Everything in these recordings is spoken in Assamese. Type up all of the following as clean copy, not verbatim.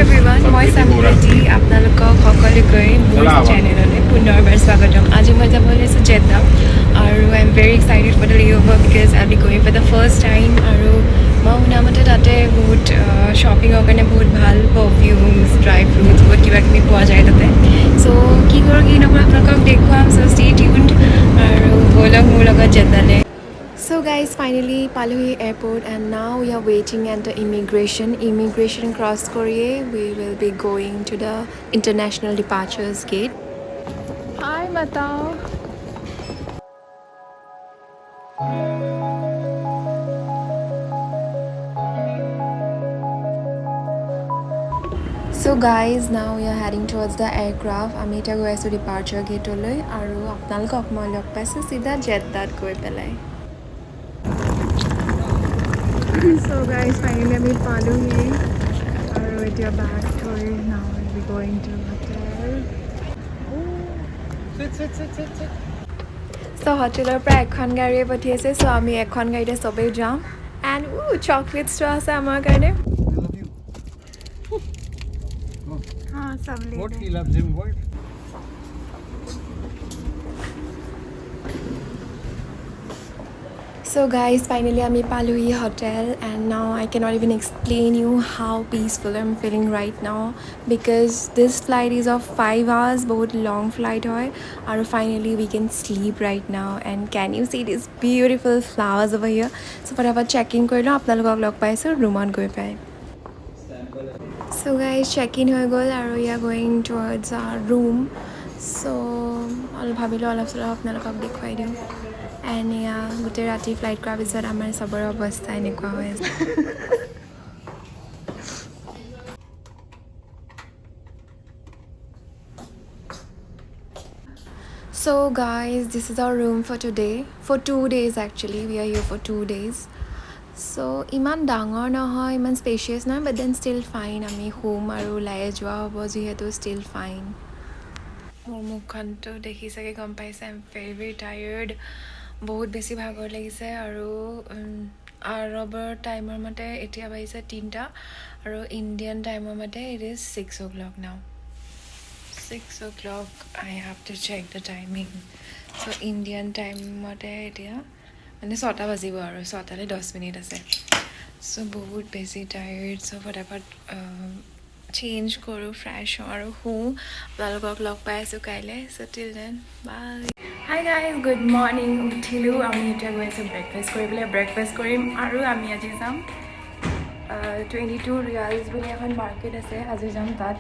everyone, মই সাম্প্ৰিতি আপোনালোকক সকলোকৈ মোৰ চেনেললৈ পুনৰবাৰ স্বাগতম। আজি মই যাব ওলাইছোঁ জেদ্দা আৰু I am very excited for the layover because I be going for the first time. আৰু মই শুনামতে তাতে বহুত শ্বপিঙৰ কাৰণে বহুত ভাল পাৰফিউমছ, ড্ৰাই ফ্ৰুটছ বহুত কিবা কিবি পোৱা যায় তাতে। চ' কি কৰোঁ কি নকৰোঁ আপোনালোকক দেখুৱাম। চ' ষ্টে টিউনড আৰু ব'লক মোৰ লগত জেদ্দালৈ। So guys, finally পালোহি airport and now we are waiting at the immigration cross কৰিয়ে we will be going to the international departures gate. Hi Matao. So guys, now we are heading towards the aircraft. আমি এতিয়া গৈ আছোঁ departure gateলৈ আৰু আপোনালোকক মই লগ পাইছোঁ চিধা জেদ্দাত গৈ পেলাই। So guys, finally আমি পালোহি আৰু এতিয়া back থৈ now we'll be going to hotel. So হোটেলৰ পৰা এখন গাড়ীয়ে পঠিয়াইছে, so আমি এখন গাড়ীতে চবেই যাম and chocolates আছে আমাৰ কাৰণে। सब ले What he loves him, what? So guys, finally আমি পালোহি hotel and now I cannot even explain you how peaceful I'm feeling right now because this flight is of 5 hours, বহুত long flight হয় আৰু finally we can sleep right now and can you see these beautiful flowers over here. So ফটাফট check-in কৰি লওঁ, আপোনালোকক লগ পাইছোঁ ৰুমত গৈ পাই। So guys, check-in হৈ গ'ল আৰু we are going towards our room. So ভাবিলোঁ অলপ চলপ আপোনালোকক দেখুৱাই দিওঁ and গোটেই ৰাতি ফ্লাইট কৰাৰ পিছত আমাৰ চবৰে অৱস্থা এনেকুৱা হৈ আছে। So guys, this is our room for today. For 2 days actually, we are here for 2 days. So ইমান ডাঙৰ নহয়, ইমান স্পেচিয়াছ নহয়, but then still fine. আমি শুম আৰু ওলাই যোৱা হ'ব যিহেতু still fine. মোৰ মুখখনটো দেখি চাগে গম পাইছে আই এম ভেৰি ভেৰি টায়াৰ্ড। বহুত বেছি ভাগৰ লাগিছে আৰু আৰবৰ টাইমৰ মতে এতিয়া বাজিছে 3টা আৰু ইণ্ডিয়ান টাইমৰ মতে it is 6 o'clock now. 6 o'clock, I have to check the timing. So Indian টাইমতে এতিয়া মানে 6টা বাজিব আৰু 6টালৈ 10 মিনিট আছে। চ' বহুত বেছি টায়াৰ্ড। চ' ফটাফট চেঞ্জ কৰোঁ, ফ্ৰেছ হওঁ আৰু শুওঁ। আপোনালোকক লগ পাই আছোঁ কাইলৈ। So' till then bye. Hi guys, good morning. উঠিলোঁ, আমি এতিয়া গৈ আছোঁ ব্ৰেকফাষ্ট কৰিবলৈ। ব্ৰেকফাষ্ট কৰিম আৰু আমি আজি যাম 22 ৰিয়ালছ বুলি এখন মাৰ্কেট আছে, আজি যাম তাত।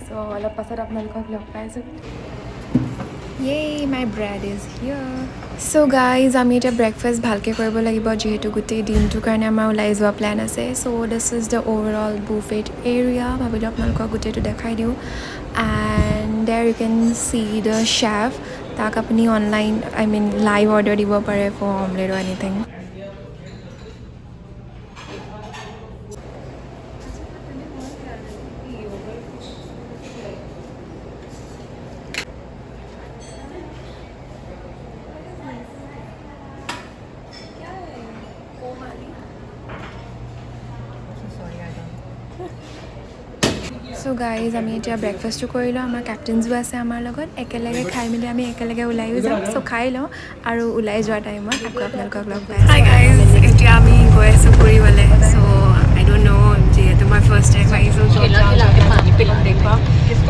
চ' অলপ পাছত আপোনালোকক লগ পাই আছোঁ। Yay, my bread is here. So guys, আমি এতিয়া ব্ৰেকফাষ্ট ভালকৈ কৰিব লাগিব যিহেতু গোটেই দিনটোৰ কাৰণে আমাৰ ওলাই যোৱা প্লেন আছে। So' this is the overall buffet area. ভাবিলোঁ আপোনালোকক গোটেইটো দেখাই দিওঁ and there you can see the chef. তাক আপুনি অনলাইন লাইভ অৰ্ডাৰ দিব পাৰে for omelette or anything. So' guys, আমি এতিয়া ব্ৰেকফাষ্টটো কৰিলোঁ। আমাৰ কেপ্টেইনছো আছে আমাৰ লগত, একেলগে খাই মেলি আমি একেলগে ওলাইও যাম। চ' খাই লওঁ আৰু ওলাই যোৱাৰ টাইমত আকৌ আপোনালোকক লগ পাই আছোঁ। হাই গাইজ, এতিয়া আমি গৈ আছোঁ ফুৰিবলৈ। চ' আই ডোণ্ট ন' যিহেতু মই ফাৰ্ষ্ট টাইম আহিছোঁ দেখুৱাম।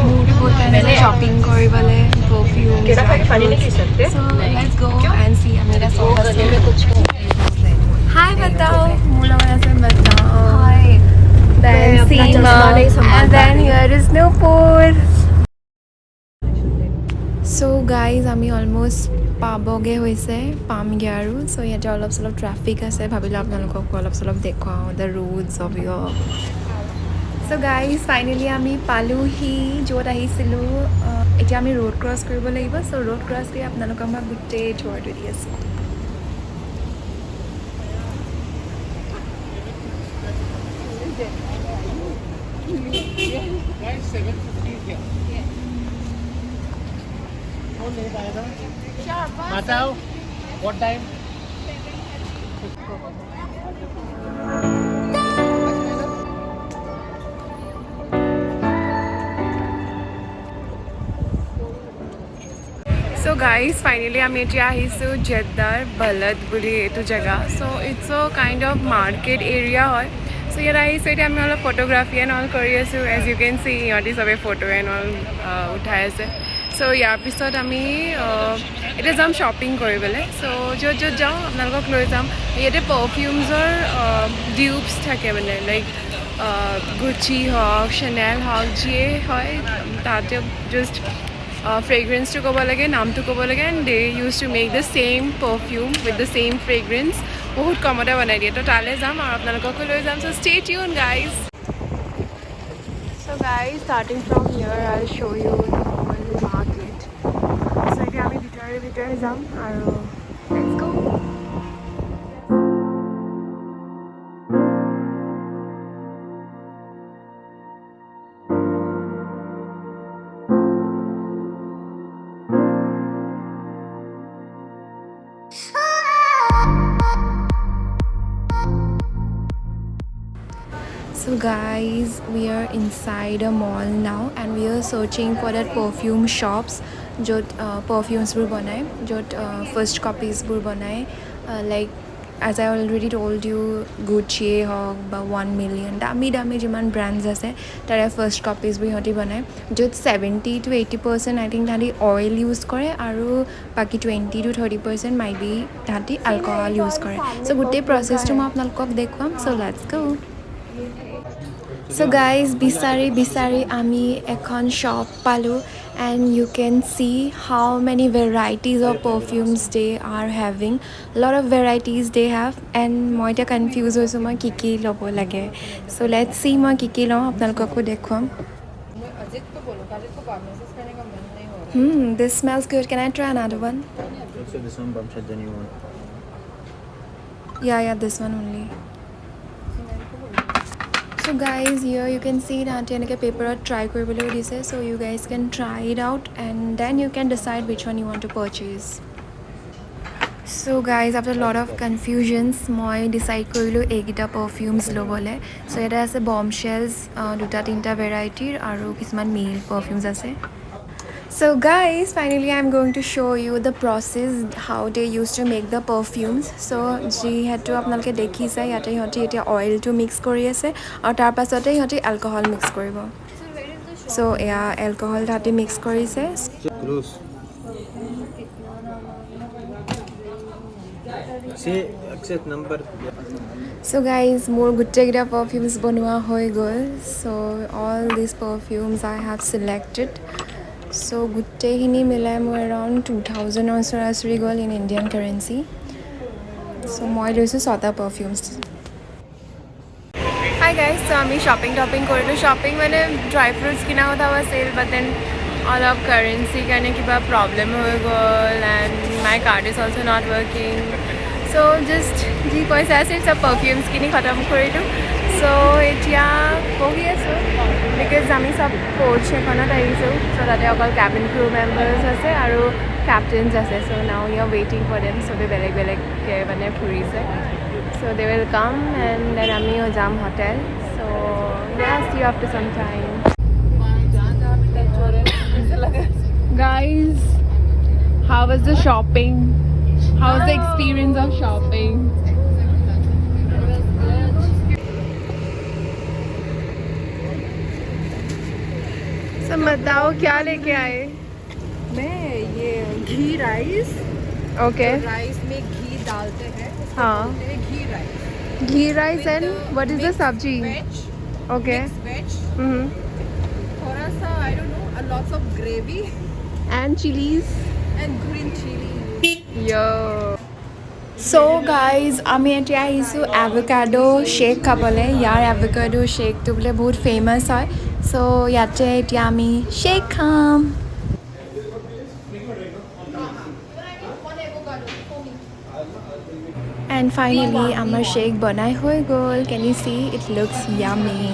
মোৰতো বহুত টাইম আছে শ্বপিং কৰিবলৈ, পাৰফিউম। চ' লেটছ গ' এণ্ড চি। আমি এতিয়া হাই বাটাও, মোৰ লগত আছে বাটাও। Then Seema, and then here is Nupur. So guys, আমি অলমষ্ট পাবগৈ হৈছে, পামগৈ আৰু। চ' ইয়াতে অলপ চলপ ট্ৰাফিক আছে, ভাবিলোঁ আপোনালোকক অলপ চলপ দেখুৱাওঁ দ্য ৰোডছ অফ ইয়ৰ। চ' গাইজ, ফাইনেলি আমি পালোহি য'ত আহিছিলোঁ। এতিয়া আমি ৰোড ক্ৰছ কৰিব লাগিব। চ' ৰোড ক্ৰছ কৰি আপোনালোকক মই গোটেই টুৰটো দি আছোঁ। Guys, 7:50 here. Yeah. How late आएगा? Matao, what time? So guys, finally আমি এতিয়া আহিছোঁ জেদ্দাৰ বলদ বুলি এইটো জেগা. So it's a kind of market area হয়. So ইয়াত আহিছোঁ এতিয়া আমি অলপ ফটোগ্ৰাফি এণ্ড অল কৰি আছোঁ. As you can see ইহঁতি চবে ফটো এণ্ড অল উঠাই আছে. So ইয়াৰ পিছত আমি এতিয়া যাম শ্বপিং কৰিবলৈ. So য'ত য'ত যাওঁ আপোনালোকক লৈ যাম. ইয়াতে পাৰফিউমছৰ ডিউপছ থাকে মানে লাইক গুচি হওক চেনেল হওক যিয়ে হয় তাতে জাষ্ট ফ্ৰেগ্ৰেন্সটো ক'ব লাগে নামটো ক'ব লাগে and they use to make the same perfume with the same fragrance বহুত কমতে বনাই দিয়ে তো তালৈ যাম আৰু আপোনালোককো লৈ যাম so' stay tune guys so' guys starting from here I show' you the market so' এতিয়া আমি ভিতৰে যাম আৰু let's go So guys, we are inside a mall now and we are searching for that perfume shops jot perfumes bur banai jot first copies bur banai like as I already told you Gucci hog ba 1 million dami jiman brands ase tare first copies bur hoti banai jot 70 to 80% I think thati oil use kore aru baki 20 to 30% might be thati alcohol use kore so gote process to ma apnalok dekhwam so let's go So guys, bisari ami ekhon shop palu and you can see how many varieties of perfumes they are having. Lot of varieties they have and moi ta confused hoisu moi kiki lobo lage. So let's see moi kiki lo apnalokko dekhwam. This smells good. Can I try another one? So this one bumps at the new one. Yeah, this one only. So guys, here you can see that enake paper try koribole dise so you guys can try it out and then you can decide which one you want to purchase. So guys, after a lot of confusions moi decide korilu egita perfumes lobole so eta ase bombshells duta tinta variety aru kisman male perfumes ase. So guys, finally I'm going to show you the process how they used to make the perfumes. So ji hetu apnaloke dekhise yate hoti eta oil to mix kori ase aru tar pasote hoti alcohol mix koribo. So yeah, alcohol thati mix korise. Close. See exit number. So guys, more gutte perfumes banua hoi gol. So all these perfumes I have selected. So gutte hini milai moi around 2000 or so gol in Indian currency. So moi loisu sota perfumes. Hi guys, so ami shopping korilu shopping mane dry fruits kina hota was sale but then all of currency karone kiba problem hoi gol and my card is also not working. So just ji paisa ase sab perfumes kini khatam korilu. So etia bohi asu because ami sab coach ekhonat ahisu so tate okol cabin crew members ase aru captains ase so now we are waiting for them so be beleg ke mane phurise so they will come and then ami ho jam hotel so yeah see you after some time. Guys, how was the shopping? How was the experience of shopping? सब बताओ क्या लेके आए? मैं ये घी राइस ओके राइस में घी डालते हैं हाँ ghee rice ghee rice and what is the sabzi veg okay veg थोड़ा सा I don't know lots of gravy and chillies and green chilli यो So guys, আমি এতিয়া আহিছোঁ avocado shake খাবলৈ ইয়াৰ avocado shake টো বোলে বহুত ফেমাস হয় so ইয়াতে এতিয়া আমি shake খাম and finally আমাৰ shake বনাই হৈ গ'ল can you see it looks yummy.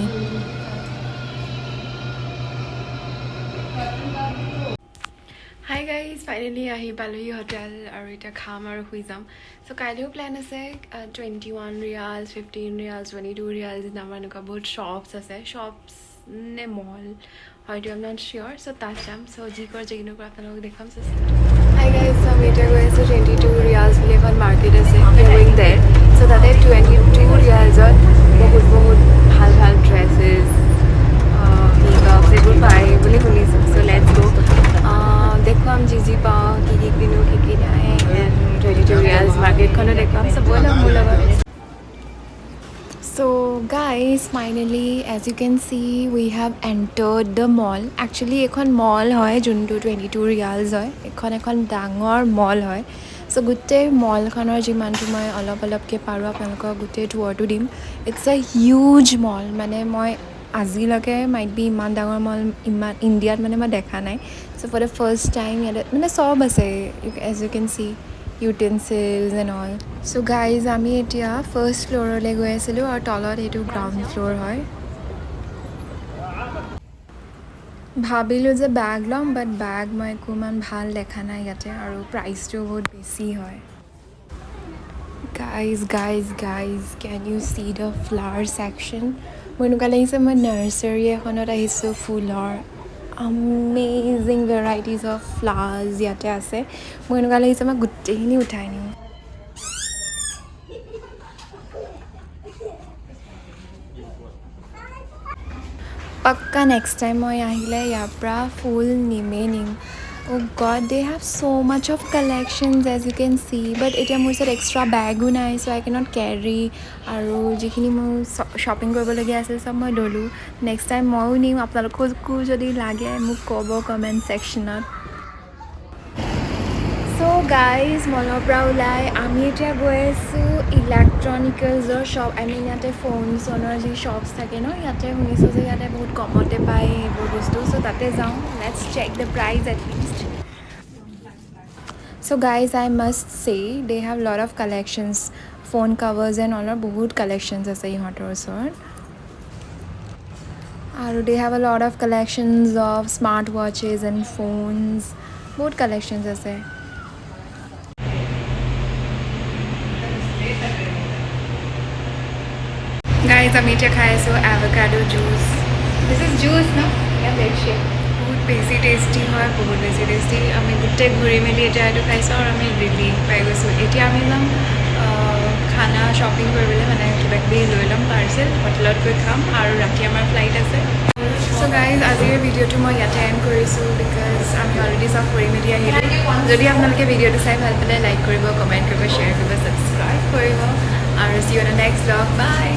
Hi guys, finally ahi palui hotel aru eta kham aru hui jam. So kailo plan ase 21 reals, 15 reals, 22 reals namar nuka bahut shops ase. Shops ne mall. I'm not sure. So that's jam. So ji kor jegino kor apnalok dekham. Hi guys, so I'm going to 22 riyals বুলি এখন market আছে. We are going there. So তাতে 22 riyals বহুত ভাল ভাল dresses, makeup এইবোৰ পায় বুলি শুনিছোঁ. So let's go. দেখুৱাম যি পাওঁ, কি কিনো কি নাই, and 22 riyals marketখনো দেখুৱাম. So ব'লক মোৰ লগত. So guys, finally as you can see we have entered the mall. Actually এখন mall হয় যোনটো 22 riyals হয়. এখন ডাঙৰ mall হয়. So গোটেই মলখনৰ যিমানটো মই অলপকৈ পাৰোঁ আপোনালোকক গোটেই টুৰটো দিম. It's a huge mall. মানে মই আজিলৈকে might be ইমান ডাঙৰ mall ইমান ইণ্ডিয়াত মানে মই দেখা নাই. So for the first time ইয়াতে মানে চব আছে as you can see. Utensils and all. So guys, আমি এতিয়া ফাৰ্ষ্ট ফ্ল'ৰলৈ গৈ আছিলোঁ আৰু তলত এইটো গ্ৰাউণ্ড ফ্ল'ৰ হয়. ভাবিলোঁ যে বেগ ল'ম বাট বেগ মই একো ইমান ভাল দেখা নাই ইয়াতে আৰু প্ৰাইচটো বহুত বেছি হয়. Guys, can you see the flower section? মোৰ এনেকুৱা লাগিছে মই নাৰ্চাৰী এখনত আহিছোঁ ফুলৰ. Amazing varieties of flowers ইয়াতে আছে. মোৰ এনেকুৱা লাগিছে মই গোটেইখিনি উঠাই নিওঁ. Pakka next time মই আহিলে ইয়াৰ পৰা ফুল নিম. Oh god, they have so much of collections as you can see, but এতিয়া মোৰ ওচৰত extra bagো নাই, so I cannot carry. আৰু যিখিনি মোৰ শ্বপিং কৰিবলগীয়া আছিল চব মই ল'লোঁ. নেক্সট টাইম ময়ো নিম, আপোনালোককো যদি লাগে মোক ক'ব কমেণ্ট ছেকশ্যনত. So guys, মলৰ পৰা ওলাই আমি এতিয়া গৈ আছোঁ ইলেক্ট্ৰনিকেলছৰ শ্বপ. ইয়াতে ফোনৰ যি শ্বপছ থাকে ন, ইয়াতে শুনিছোঁ যে ইয়াতে বহুত কমতে পায় এইবোৰ বস্তু. চ' তাতে যাওঁ. Let's check the price at least. So guys, I must say they have lot of collections. Phone covers and all বহুত collections আছে ইহঁতৰ ওচৰত. আৰু they have a lot of collections of smart watches and phones. বহুত collections আছে. Guys, আমি এতিয়া খাই আছোঁ avocado juice. This is juice, no? Yeah, milkshake. বহুত বেছি টেষ্টি হয়, বহুত বেছি টেষ্টি. আমি গোটেই ঘূৰি মেলি এতিয়া এইটো খাইছোঁ আৰু আমি ৰিলিফ পাই গৈছোঁ. এতিয়া আমি যাম খানা শ্বপিং কৰিবলৈ, মানে কিবাকিবি লৈ ল'ম পাৰ্চেল, হোটেলত গৈ খাম আৰু ৰাতি আমাৰ ফ্লাইট আছে. চ' গাইজ, আজিৰ ভিডিঅ'টো মই ইয়াতে এণ্ড কৰিছোঁ বিকজ আমি অলৰেডি চব কৰি মেলি আহিলোঁ. যদি আপোনালোকে ভিডিঅ'টো চাই ভাল পালে লাইক কৰিব, কমেণ্ট কৰিব, শ্বেয়াৰ কৰিব, ছাবস্ক্ৰাইব কৰিব আৰু see you on the next vlog. Bye!